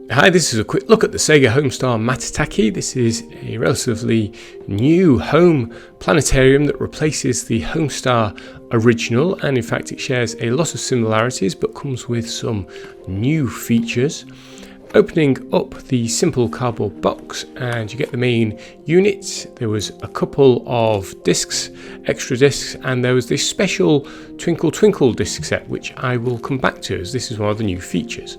Hi, this is a quick look at the Sega Homestar Matataki. This is a relatively new home planetarium that replaces the Homestar original, and in fact it shares a lot of similarities but comes with some new features. Opening up the simple cardboard box and you get the main unit. There was a couple of discs, extra discs, and there was this special Twinkle Twinkle disc set which I will come back to, as this is one of the new features.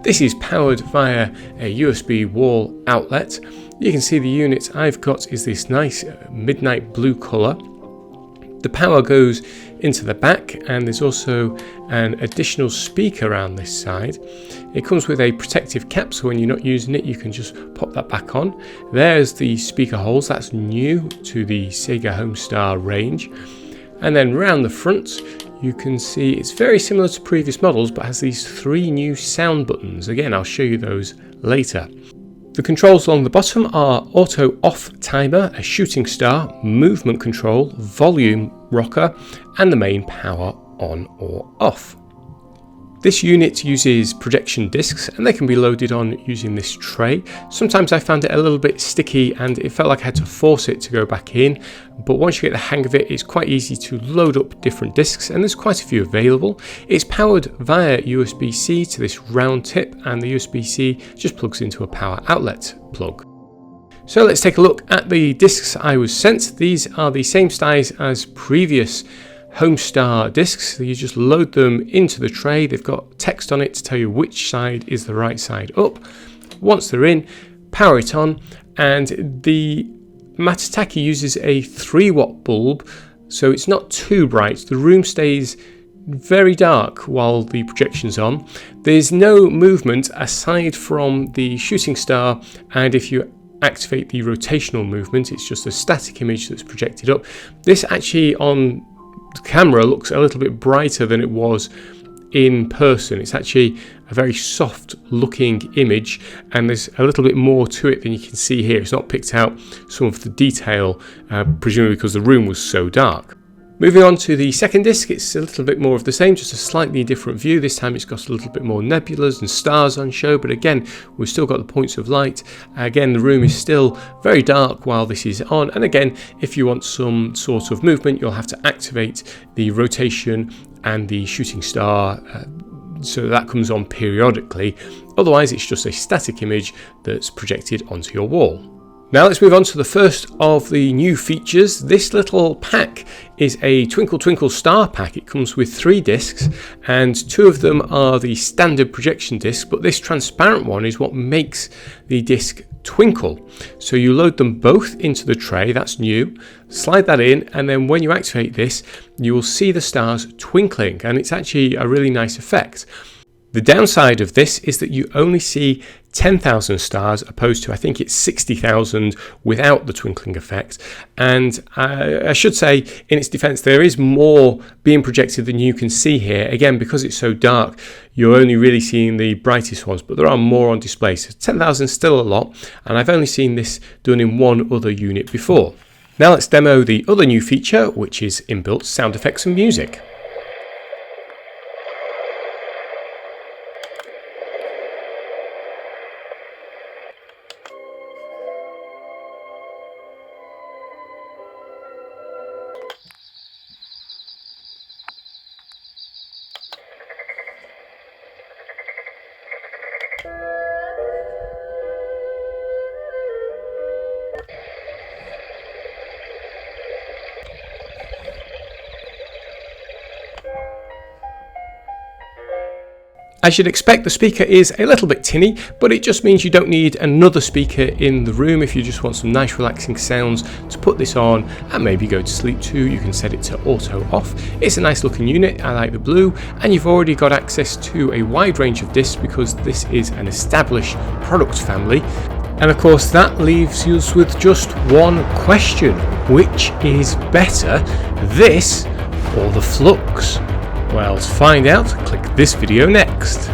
This is powered via a USB wall outlet. You can see the unit I've got is this nice midnight blue colour. The power goes into the back, and there's also an additional speaker around this side. It comes with a protective cap, so when you're not using it you can just pop that back on. There's the speaker holes, that's new to the Sega Homestar range. And then round the front you can see it's very similar to previous models but has these three new sound buttons. Again, I'll show you those later. The controls along the bottom are auto off timer, a shooting star, movement control, volume rocker, and the main power on or off. This unit uses projection discs and they can be loaded on using this tray. Sometimes I found it a little bit sticky and it felt like I had to force it to go back in, but once you get the hang of it, it's quite easy to load up different discs, and there's quite a few available. It's powered via USB-C to this round tip, and the USB-C just plugs into a power outlet plug. So let's take a look at the discs I was sent. These are the same size as previous Homestar discs. You just load them into the tray. They've got text on it to tell you which side is the right side up. Once they're in, power it on, and the Matataki uses a 3-watt bulb, so it's not too bright. The room stays very dark while the projection's on. There's no movement aside from the shooting star, and if you activate the rotational movement, it's just a static image that's projected up. This actually on the camera looks a little bit brighter than it was in person. It's actually a very soft looking image, and there's a little bit more to it than you can see here. It's not picked out some of the detail, presumably because the room was so dark. Moving on to the second disc, it's a little bit more of the same, just a slightly different view. This time it's got a little bit more nebulas and stars on show, but again, we've still got the points of light. Again, the room is still very dark while this is on, and again, if you want some sort of movement, you'll have to activate the rotation and the shooting star, so that comes on periodically. Otherwise, it's just a static image that's projected onto your wall. Now let's move on to the first of the new features. This little pack is a Twinkle Twinkle Star pack. It comes with 3 discs, and 2 of them are the standard projection disc, but this transparent one is what makes the disc twinkle. So you load them both into the tray, that's new, slide that in, and then when you activate this you will see the stars twinkling, and it's actually a really nice effect. The downside of this is that you only see 10,000 stars opposed to, I think it's 60,000 without the twinkling effect. And I should say, in its defense, there is more being projected than you can see here. Again, because it's so dark, you're only really seeing the brightest ones, but there are more on display. So 10,000 is still a lot, and I've only seen this done in one other unit before. Now let's demo the other new feature, which is inbuilt sound effects and music. As you'd expect, the speaker is a little bit tinny, but it just means you don't need another speaker in the room. If you just want some nice relaxing sounds to put this on and maybe go to sleep to, you can set it to auto off. It's a nice looking unit, I like the blue, and you've already got access to a wide range of discs because this is an established product family. And of course that leaves us with just one question: which is better, this or the Flux? Well, to find out, click this video next.